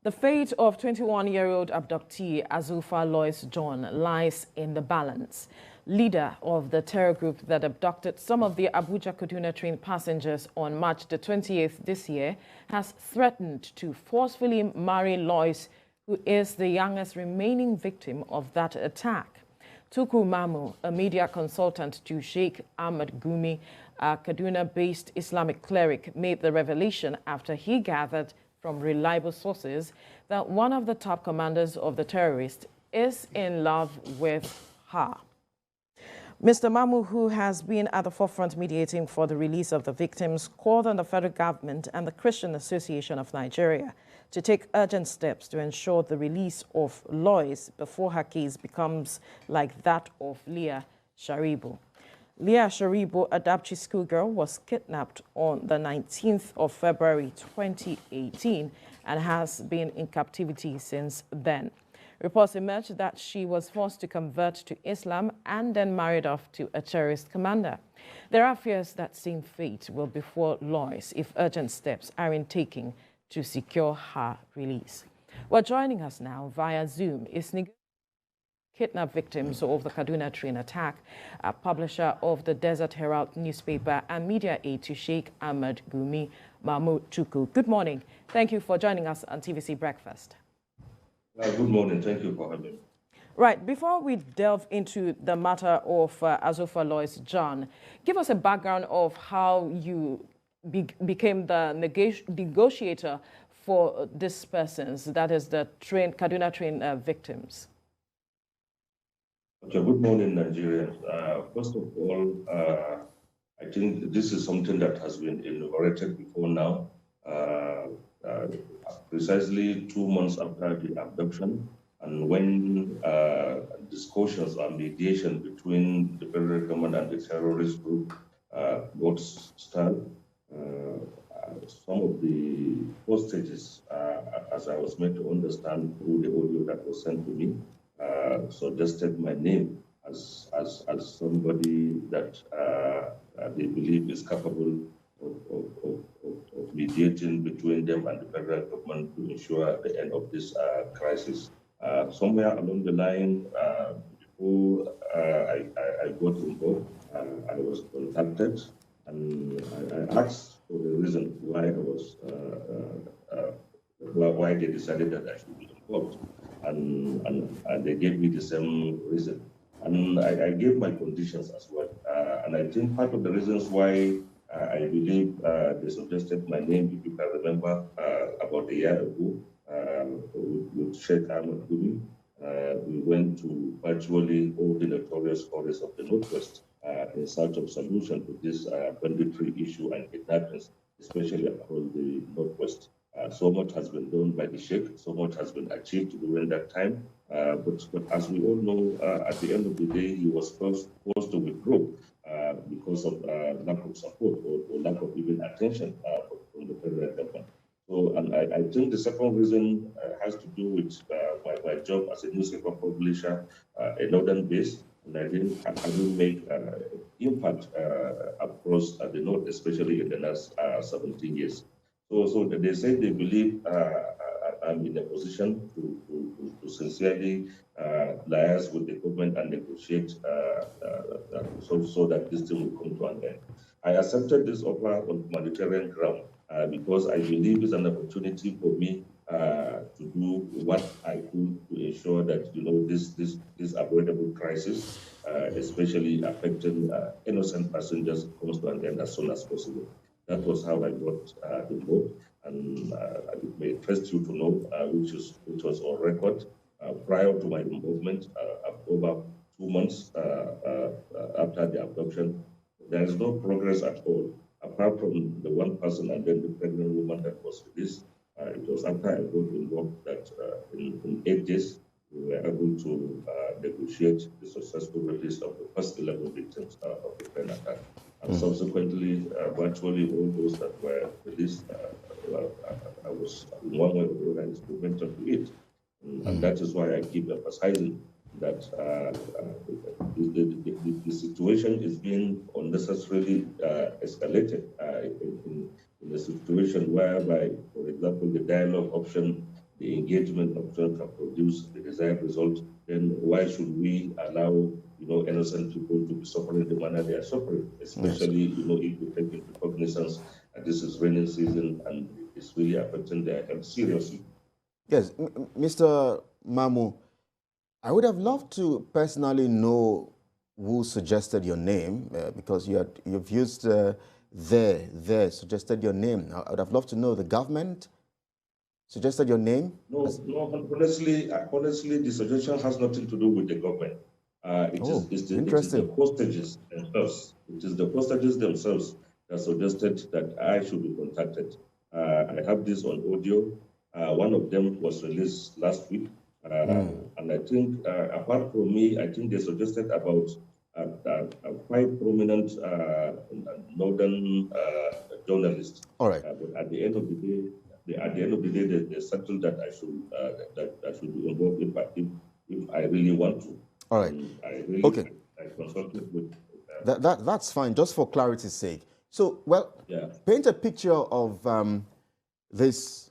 The fate of 21-year-old abductee Azurfa Lois John lies in the balance. Leader of the terror group that abducted some of the Abuja-Kaduna train passengers on March the 28th this year has threatened to forcefully marry Lois, who is the youngest remaining victim of that attack. Tukur Mamu, a media consultant to Sheikh Ahmed Gumi, a Kaduna-based Islamic cleric, made the revelation after he gathered from reliable sources that one of the top commanders of the terrorists is in love with her. Mr. Mamu, who has been at the forefront mediating for the release of the victims, called on the federal government and the Christian Association of Nigeria to take urgent steps to ensure the release of Lois before her case becomes like that of Leah Sharibu. Leah Sharibu, a Dapchi schoolgirl, was kidnapped on the 19th of February 2018 and has been in captivity since then. Reports emerged that she was forced to convert to Islam and then married off to a terrorist commander. There are fears that same fate will befall Lois if urgent steps aren't taken to secure her release. Well, joining us now via Zoom is kidnapped victims of the Kaduna train attack, a publisher of the Desert Herald newspaper and media aide to Sheikh Ahmed Gumi, Mamu Tukur. Good morning. Thank you for joining us on TVC Breakfast. Good morning. Thank you for having me. Right. Before we delve into the matter of Azurfa Lois John, give us a background of how you became the negotiator for these persons, that is the Kaduna train victims. Okay, good morning, Nigerians. First of all, I think this is something that has been inaugurated before now. Precisely 2 months after the abduction, and when discussions and mediation between the federal government and the terrorist group got started, some of the hostages, as I was made to understand through the audio that was sent to me, suggested my name as somebody that they believe is capable of mediating between them and the federal government to ensure the end of this crisis. Somewhere along the line, before I got involved, I was contacted and I asked for the reason why I was why they decided that I should be involved, and they gave me the same reason, and I gave my conditions as well, and I think part of the reasons why I believe they suggested my name, if you can remember, about a year ago, with Sheikh Ahmed Gumi, we went to virtually all the notorious forests of the Northwest in search of solution to this banditry issue and kidnappings, especially across the Northwest. So much has been done by the Sheikh, so much has been achieved during that time. But as we all know, at the end of the day, he was forced to withdraw because of lack of support or lack of even attention from the federal government. So, and I think the second reason has to do with my job as a newspaper publisher, a northern base, and I didn't make impact across the north, especially in the last 17 years. So they say they believe I'm in a position to sincerely liaise with the government and negotiate so that this thing will come to an end. I accepted this offer on humanitarian ground because I believe it's an opportunity for me to do what I could to ensure that this avoidable crisis, especially affecting innocent passengers, comes to an end as soon as possible. That was how I got involved, and I may interest you to know, which was on record prior to my involvement, over 2 months after the abduction. There is no progress at all, apart from the one person and then the pregnant woman that was released. It was after I got involved that in 8 days we were able to negotiate the successful release of the first 11 victims of the train attack. And subsequently, virtually all those that were released, I was in one way or the other instrumental to it. And that is why I keep emphasizing that the situation is being unnecessarily escalated in a situation whereby, for example, the dialogue option the engagement option can produce the desired result, then why should we allow, innocent people to be suffering the manner they are suffering, especially, if we take into cognizance that this is rainy season and it's really affecting their health seriously. Yes, Mr. Mamu, I would have loved to personally know who suggested your name, because you've used suggested your name. I would have loved to know the government suggested your name. No, honestly, the suggestion has nothing to do with the government. It is the hostages themselves. It is the hostages themselves that suggested that I should be contacted. I have this on audio. One of them was released last week. And I think, apart from me, I think they suggested about 5 prominent northern journalists. All right. But at the end of the day, they settled that I should be involved if I really want to. All right. Okay. I consulted with. That's fine. Just for clarity's sake. So, paint a picture of this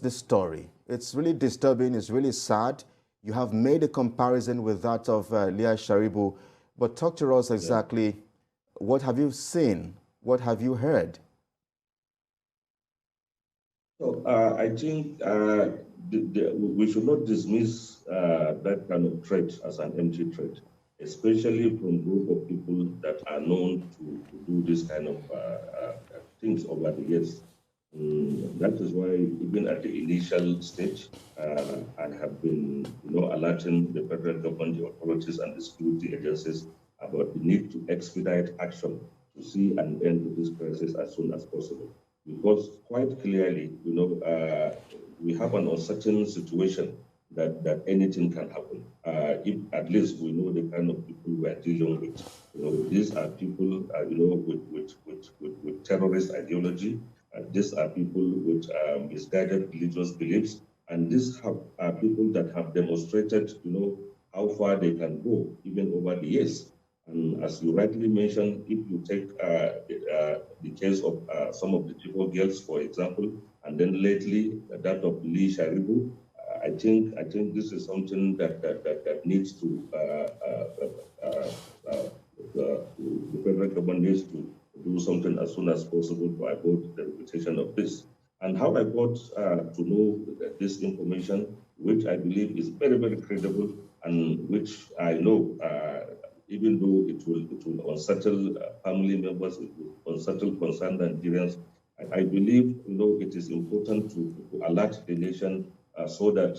story. It's really disturbing. It's really sad. You have made a comparison with that of Leah Sharibu, but talk to us exactly. What have you seen? What have you heard? So I think we should not dismiss that kind of threat as an empty threat, especially from a group of people that are known to do this kind of things over the years. That is why, even at the initial stage, I have been, alerting the federal government, the authorities, and the security agencies about the need to expedite action to see an end to this crisis as soon as possible. Because quite clearly, we have an uncertain situation that anything can happen. If at least we know the kind of people we are dealing with. These are people, with terrorist ideology. These are people with misguided religious beliefs, and these are people that have demonstrated, how far they can go, even over the years. And as you rightly mentioned, if you take the case of some of the Chibok girls, for example, and then lately that of Lee Sharibu, I think this is something that needs to the federal government needs to do something as soon as possible to avoid the repetition of this. And how I got to know this information, which I believe is very, very credible, and which I know, even though it will unsettle family members, it will unsettle concerned Nigerians, I believe, it is important to alert the nation so that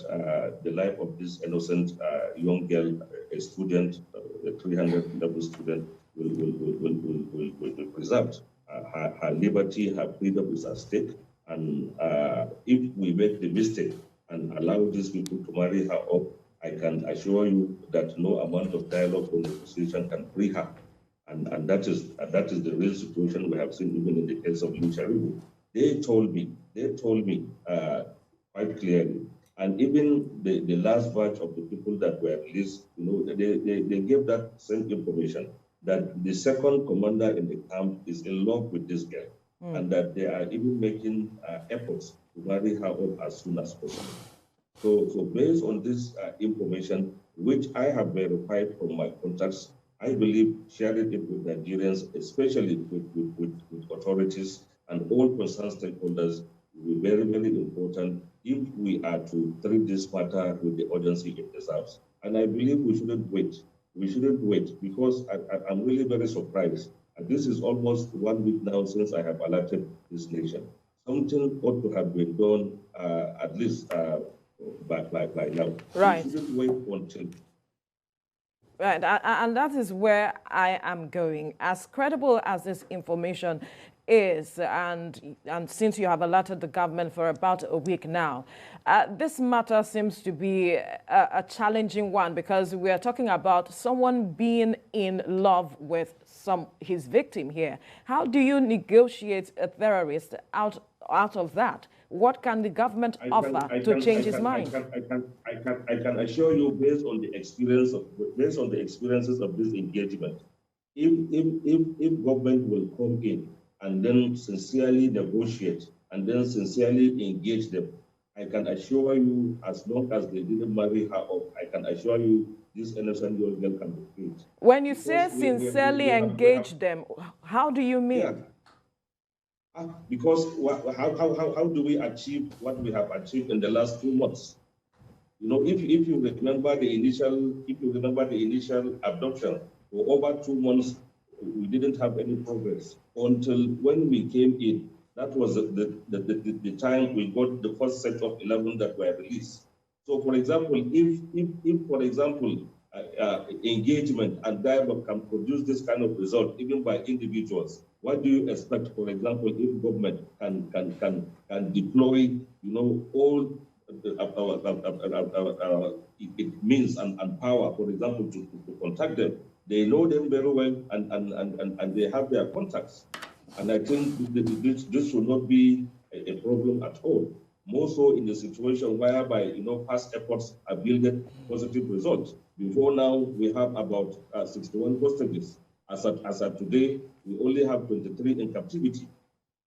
the life of this innocent young girl, a student, a 300 level student, will be preserved. Her liberty, her freedom is at stake. And if we make the mistake and allow these people to marry her up, I can assure you that no amount of dialogue or negotiation can free her. And that is the real situation we have seen even in the case of Lee Sharibu. They told me quite clearly. And even the last batch of the people that were released, they gave that same information, that the second commander in the camp is in love with this girl, and that they are even making efforts to marry her up as soon as possible. So based on this information, which I have verified from my contacts, I believe sharing it with Nigerians, especially with authorities and all concerned stakeholders, will be very, very important if we are to treat this matter with the urgency it deserves. And I believe we shouldn't wait. We shouldn't wait, because I'm really very surprised. And this is almost 1 week now since I have alerted this nation. Something ought to have been done at least by now. Right. We shouldn't wait until. Right, and that is where I am going. As credible as this information is, and since you have alerted the government for about a week now, this matter seems to be a challenging one, because we are talking about someone being in love with his victim here. How do you negotiate a terrorist out of that? What can the government offer to change his mind? I can assure you, based on the experiences of this engagement, if government will come in and then sincerely negotiate and then sincerely engage them, I can assure you, as long as they didn't marry her off, I can assure you this innocent young girl can be freed. When you say sincerely engage them, how do you mean? Yeah. Because how do we achieve what we have achieved in the last 2 months? You know, if you remember the initial abduction, for over 2 months, we didn't have any progress until when we came in. That was the time we got the first set of 11 that were released. So, for example, if for example, engagement and dialogue can produce this kind of result, even by individuals, what do you expect, for example, if government can deploy, all it means and power, for example, to contact them? They know them very well, and they have their contacts. And I think this should not be a problem at all. More so in the situation whereby, past efforts have yielded positive results. Before now, we have about 61 hostages. As of today, we only have 23 in captivity.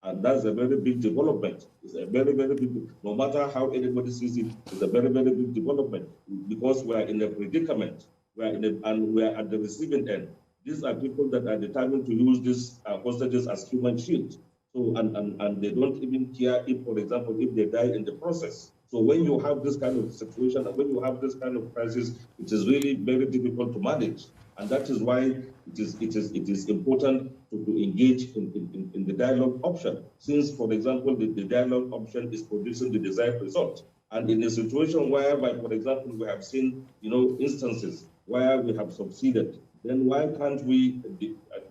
And that's a very big development. It's a very, very big, no matter how anybody sees it, it's a very, very big development because we are in a predicament. And we are at the receiving end. These are people that are determined to use these hostages as human shields. So, and they don't even care if, for example, if they die in the process. So when you have this kind of situation, when you have this kind of crisis, it is really very difficult to manage. And that is why it is important to engage in the dialogue option, since, for example, the dialogue option is producing the desired result. And in a situation whereby, for example, we have seen, instances where we have succeeded, then why can't we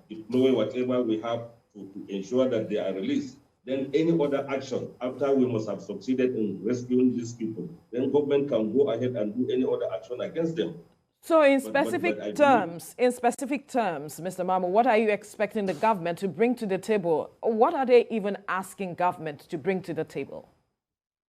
deploy whatever we have to ensure that they are released? Then any other action after we must have succeeded in rescuing these people, then government can go ahead and do any other action against them. So in specific terms, Mr. Mamu, what are you expecting the government to bring to the table? What are they even asking government to bring to the table?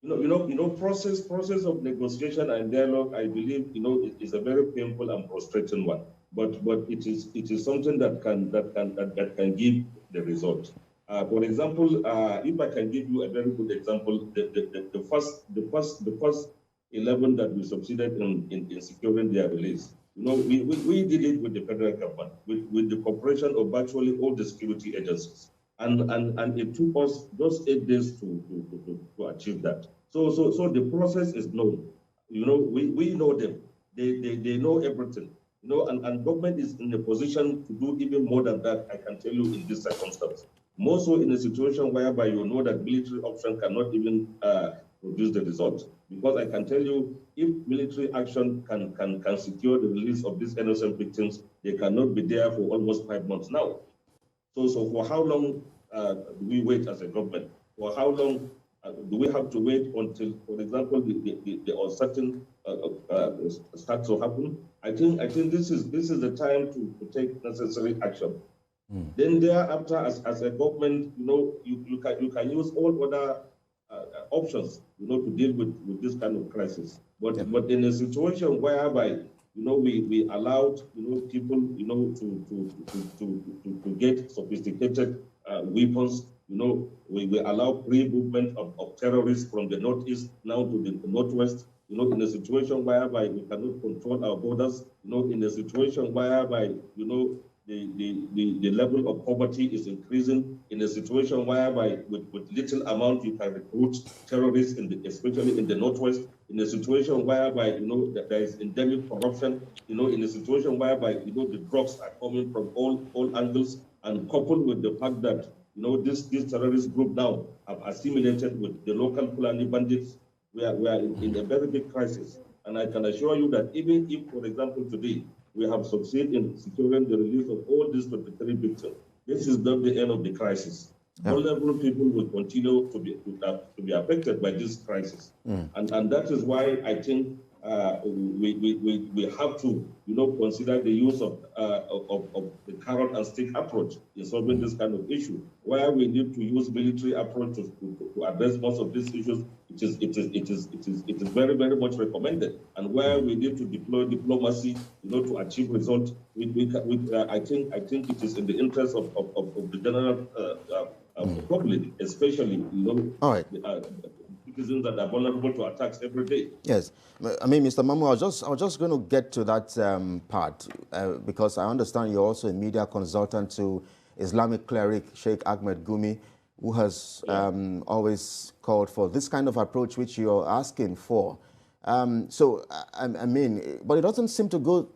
Process of negotiation and dialogue, I believe, is a very painful and frustrating one. But it is something that can give the result. For example, if I can give you a very good example, the first 11 that we succeeded in securing their release. We did it with the federal government, with the cooperation of virtually all the security agencies. And it took us just 8 days to achieve that. So the process is known. We know them. They know everything. And government is in a position to do even more than that, I can tell you, in this circumstance. More so in a situation whereby that military option cannot even produce the result. Because I can tell you, if military action can secure the release of these innocent victims, they cannot be there for almost 5 months now. So for how long do we wait as a government? For how long do we have to wait until, for example, the uncertain start to happen? I think this is the time to take necessary action. Then thereafter, as a government, you can use all other options, to deal with this kind of crisis. But in a situation whereby we allowed people to get sophisticated weapons, we allow free movement of terrorists from the northeast now to the northwest. In a situation whereby we cannot control our borders, in a situation whereby the level of poverty is increasing, in a situation whereby with little amount you can recruit terrorists, especially in the northwest, in a situation whereby that there is endemic corruption, in a situation whereby the drugs are coming from all angles, and coupled with the fact that this terrorist group now have assimilated with the local Fulani bandits, we are in a very big crisis. And I can assure you that even if, for example, today we have succeeded in securing the release of all these 23 victims, this is not the end of the crisis. Vulnerable people will continue to be affected by this crisis. And that is why I think we have to consider the use of the carrot and stick approach in solving this kind of issue. Where we need to use military approach to address most of these issues, it is very, very much recommended. And where we need to deploy diplomacy, to achieve results, I think it is in the interest of the general public, especially All right. citizens that are vulnerable to attacks every day. Yes. I mean, Mr. Mamu, I was just going to get to that part because I understand you're also a media consultant to Islamic cleric Sheikh Ahmed Gumi, who has always called for this kind of approach which you're asking for. I mean, but it doesn't seem to go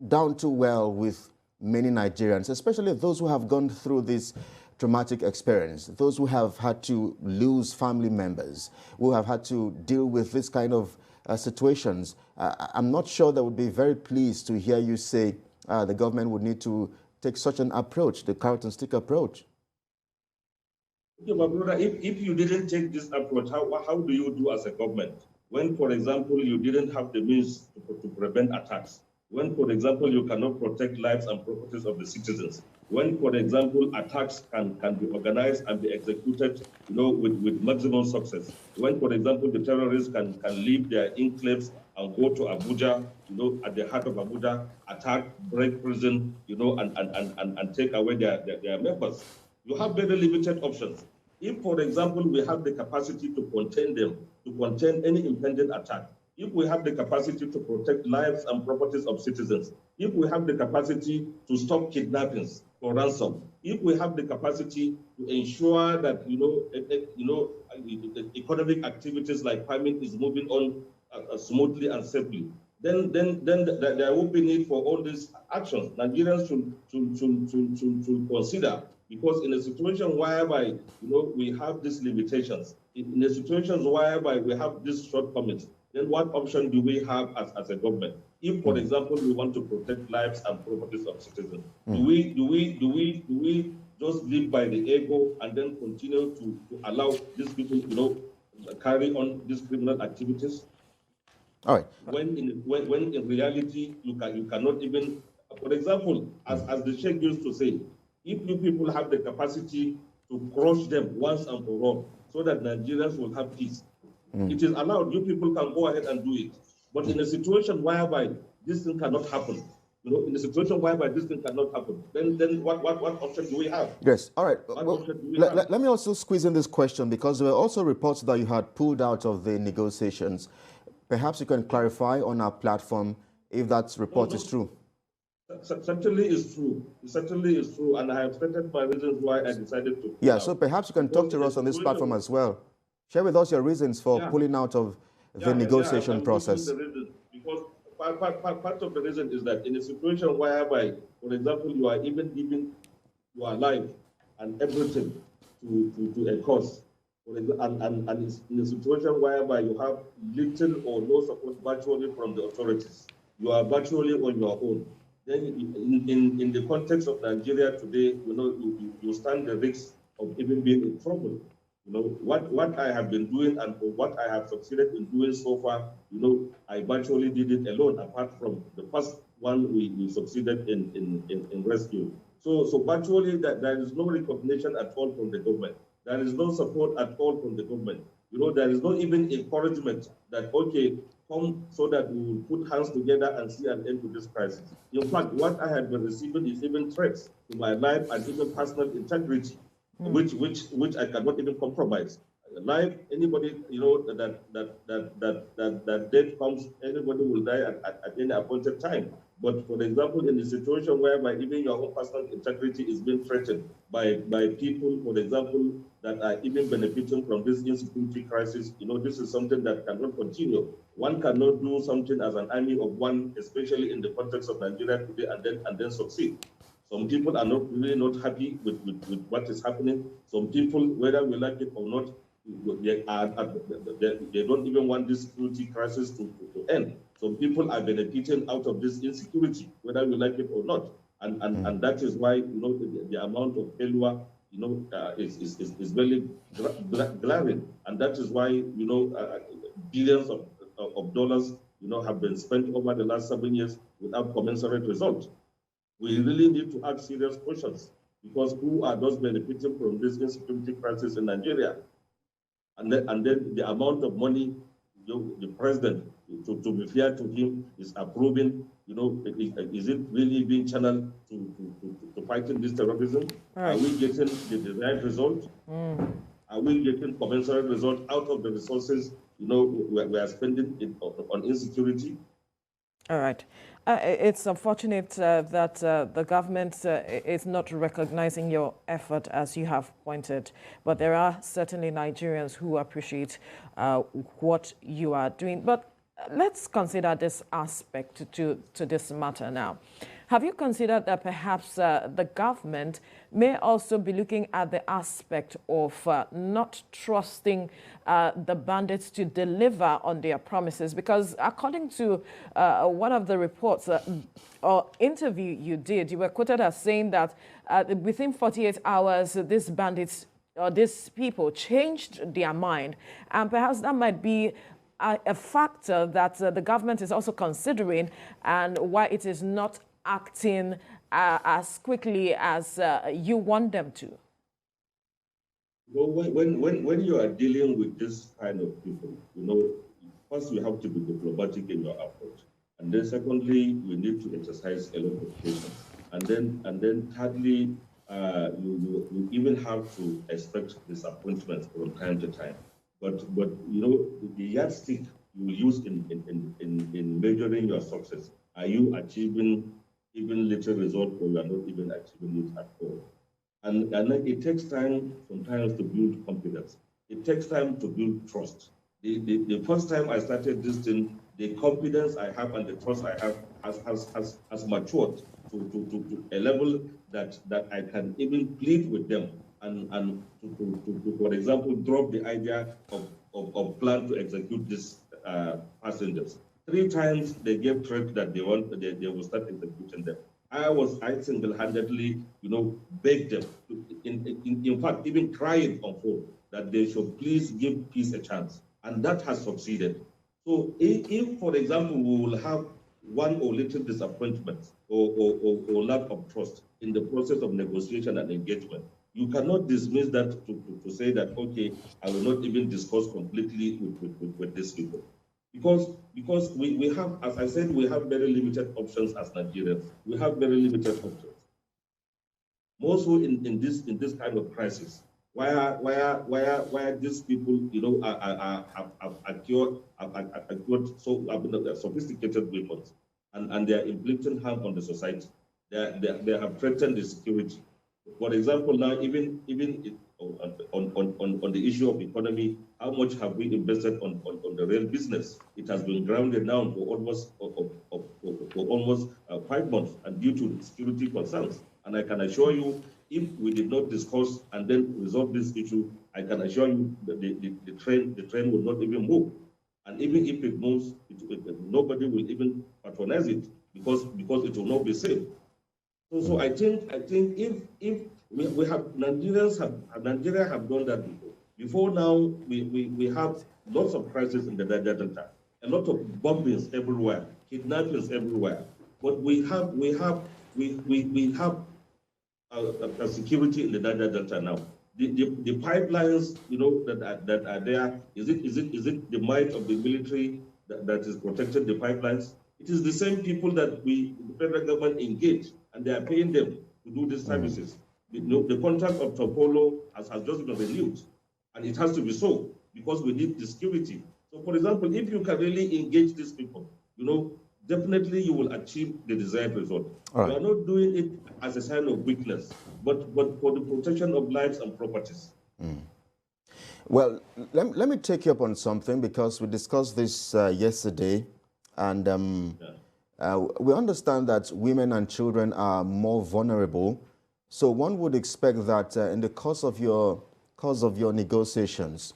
down too well with many Nigerians, especially those who have gone through this traumatic experience, those who have had to lose family members, who have had to deal with this kind of situations. I'm not sure they would be very pleased to hear you say the government would need to take such an approach, the carrot and stick approach. Okay, my brother, if you didn't take this approach, how do you do as a government? When, for example, you didn't have the means to prevent attacks, when, for example, you cannot protect lives and properties of the citizens, when, for example, attacks can be organized and be executed, with maximum success, when, for example, the terrorists can leave their enclaves and go to Abuja, at the heart of Abuja, attack, break prison, and take away their members. You have very limited options. If, for example, we have the capacity to contain them, to contain any impending attack, if we have the capacity to protect lives and properties of citizens, if we have the capacity to stop kidnappings for ransom, if we have the capacity to ensure that economic activities like farming is moving on smoothly and safely, then there will be need for all these actions. Nigerians should consider, because in a situation whereby we have these limitations, in a situation whereby we have these shortcomings, then what option do we have as a government? If, for example, we want to protect lives and properties of citizens, do we just live by the ego and then continue to allow these people, carry on these criminal activities? All right. When in reality you cannot even, for example, as the Sheikh used to say, if you people have the capacity to crush them once and for all, so that Nigerians will have peace, it is allowed. You people can go ahead and do it. But in a situation whereby this thing cannot happen, in a situation whereby this thing cannot happen, then what option do we have? Yes, all right. Well, let me also squeeze in this question, because there were also reports that you had pulled out of the negotiations. Perhaps you can clarify on our platform if that report is true. Certainly is true. It certainly is true, and I have stated my reasons why I decided to. Yeah, so perhaps you can talk to us on this platform as well. Share with us your reasons for pulling out of the negotiation process. Because part of the reason is that in a situation whereby, for example, you are even giving your life and everything to a cause, and it's in a situation whereby you have little or no support virtually from the authorities, you are virtually on your own. Then in the context of Nigeria today, you stand the risk of even being in trouble. What I have been doing and what I have succeeded in doing so far, I virtually did it alone, apart from the first one we succeeded in rescue. So virtually there is no recognition at all from the government. There is no support at all from the government. There is no even encouragement that, okay, come so that we will put hands together and see an end to this crisis. In fact, what I have been receiving is even threats to my life and even personal integrity, which I cannot even compromise. Life, anybody, that death comes, anybody will die at any appointed time. But for example, in a situation whereby even your own personal integrity is being threatened by people, for example, that are even benefiting from this insecurity crisis, this is something that cannot continue. One cannot do something as an army of one, especially in the context of Nigeria today, and then succeed. Some people are really not happy with what is happening. Some people, whether we like it or not, they don't even want this security crisis to end. Some people are benefiting out of this insecurity, whether we like it or not. And that is why, the amount of failure, is very glaring. And that is why, billions of dollars, have been spent over the last 7 years without commensurate results. We really need to ask serious questions, because who are those benefiting from this insecurity crisis in Nigeria? And then the amount of money the president, to be fair to him, is approving, is it really being channeled to fighting this terrorism? Right. Are we getting the desired result? Are we getting commensurate result out of the resources, we are spending it on insecurity? All right. It's unfortunate that the government is not recognizing your effort, as you have pointed, but there are certainly Nigerians who appreciate what you are doing. But let's consider this aspect to this matter now. Have you considered that perhaps the government may also be looking at the aspect of not trusting the bandits to deliver on their promises? Because according to one of the reports or interview you did, you were quoted as saying that within 48 hours, these bandits or these people changed their mind. And perhaps that might be a factor that the government is also considering, and why it is not acting as quickly as you want them to. Well, when you are dealing with this kind of people, first you have to be diplomatic in your approach, and then secondly, you need to exercise a lot of patience, and then thirdly, you even have to expect disappointments from time to time. But the yardstick you will use in measuring your success, are you achieving even little result, or you are not even achieving it at all? And it takes time sometimes to build confidence. It takes time to build trust. The first time I started this thing, the confidence I have and the trust I have has matured to a level that I can even plead with them and to for example, drop the idea of plan to execute these passengers. 3 times they gave threat that they will start executing them. I single-handedly, begged them, in fact, even crying on phone that they should please give peace a chance, and that has succeeded. So, if for example, we will have one or little disappointment or lack of trust in the process of negotiation and engagement, you cannot dismiss that to say that, okay, I will not even discuss completely with these people. Because we have, as I said, we have very limited options as Nigerians. We have very limited options. More so in this kind of crisis, where these people, have acquired so sophisticated weapons, and they are inflicting harm on the society. They have threatened the security. For example, now even on the issue of economy, how much have we invested on the rail business? It has been grounded now for almost 5 months, and due to security concerns. And I can assure you, if we did not discuss and then resolve this issue, I can assure you that the train will not even move. And even if it moves, nobody will even patronize it because it will not be safe. So I think if we have Nigeria have done that before. Before now, we have lots of crises in the Niger Delta, a lot of bombings everywhere, kidnappings everywhere. But we have a security in the Niger Delta now. The pipelines, that are there. Is it the might of the military that is protecting the pipelines? It is the same people that the federal government engage, and they are paying them to do these services. The contract of Topolo has just been renewed, and it has to be so because we need the security. So, for example, if you can really engage these people, definitely you will achieve the desired result. Right. We are not doing it as a sign of weakness, but for the protection of lives and properties. Well, let me take you up on something, because we discussed this yesterday, and we understand that women and children are more vulnerable. So one would expect that in the course of your negotiations,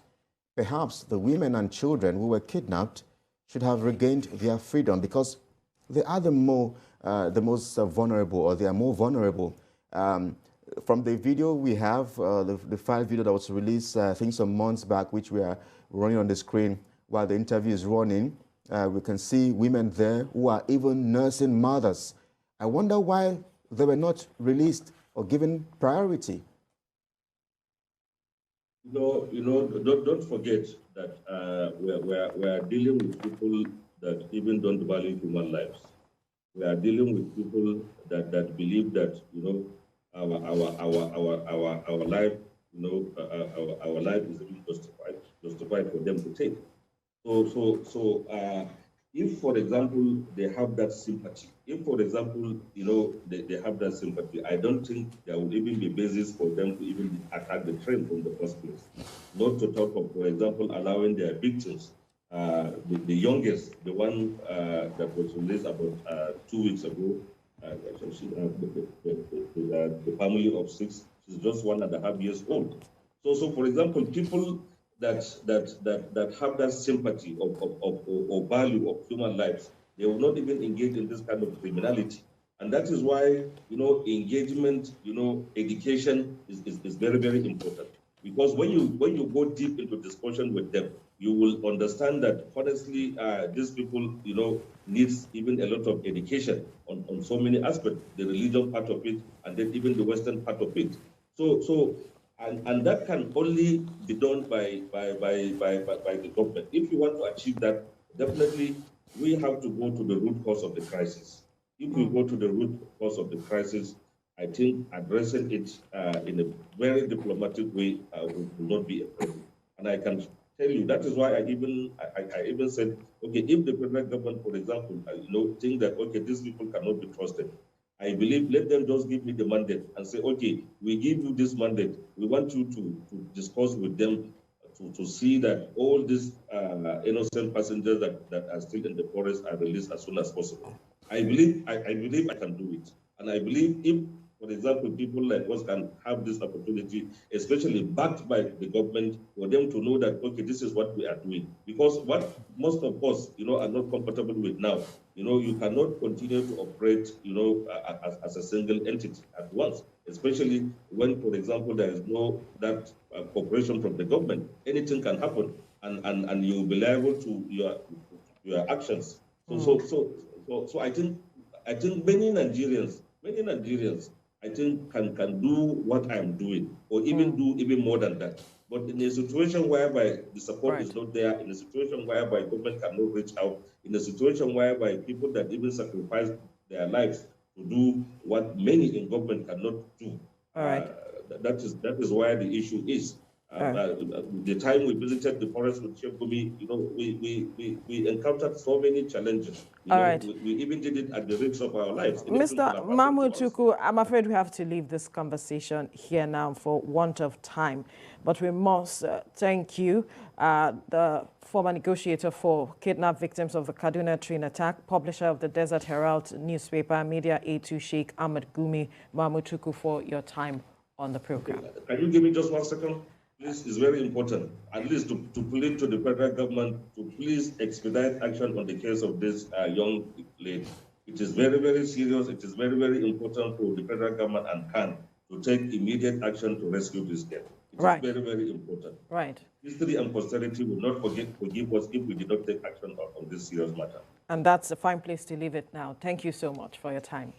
perhaps the women and children who were kidnapped should have regained their freedom, because they are the most vulnerable, or they are more vulnerable. From the video we have, the file video that was released, I think some months back, which we are running on the screen while the interview is running, we can see women there who are even nursing mothers. I wonder why they were not released or given priority. Don't forget that we are dealing with people that even don't value human lives. We are dealing with people that believe that our life our life is even justified for them to take. So, if, for example, they have that sympathy, if, for example, they have that sympathy, I don't think there would even be basis for them to even attack the train from the first place. Not to talk of, for example, allowing their victims, the youngest, the one that was released about 2 weeks ago, the family of 6, she's just 1.5 years old. So for example, people that have that sympathy or value of human lives, they will not even engage in this kind of criminality. And that is why, engagement, education is very, very important. Because when you go deep into discussion with them, you will understand that honestly, these people, needs even a lot of education on so many aspects, the religion part of it, and then even the Western part of it. And that can only be done by the government. If you want to achieve that, definitely we have to go to the root cause of the crisis. If we go to the root cause of the crisis, I think addressing it in a very diplomatic way will not be a problem. And I can tell you that is why I even said, okay, if the federal government, for example, think that okay, these people cannot be trusted, I believe let them just give me the mandate and say, okay, we give you this mandate. We want you to discuss with them to see that all these innocent passengers that are still in the forest are released as soon as possible. I believe I can do it. And I believe if, for example, people like us can have this opportunity, especially backed by the government, for them to know that, okay, this is what we are doing. Because what most of us, are not comfortable with now, you cannot continue to operate, as a single entity at once, especially when, for example, there is no that cooperation from the government. Anything can happen, and you will be liable to your actions. So I think many Nigerians, I think can do what I'm doing, or even do even more than that. But in a situation whereby the support is not there, in a situation whereby government cannot reach out, in a situation whereby people that even sacrifice their lives to do what many in government cannot do, that is why the issue is. The time we visited the forest with Chef Gumi, we encountered so many challenges. We even did it at the risk of our lives. Mr. Mamu Tukur, I'm afraid we have to leave this conversation here now for want of time. But we must thank you, the former negotiator for kidnapped victims of the Kaduna train attack, publisher of the Desert Herald newspaper, media aide to Sheikh Ahmed Gumi, Mamu Tukur, for your time on the program. Okay. Can you give me just 1 second? Please, it's very important, at least to plead to the federal government to please expedite action on the case of this young lady. It is very, very serious. It is very, very important for the federal government and CAN to take immediate action to rescue this girl. It is very, very important. History and posterity will not forgive us if we did not take action on this serious matter. And that's a fine place to leave it now. Thank you so much for your time.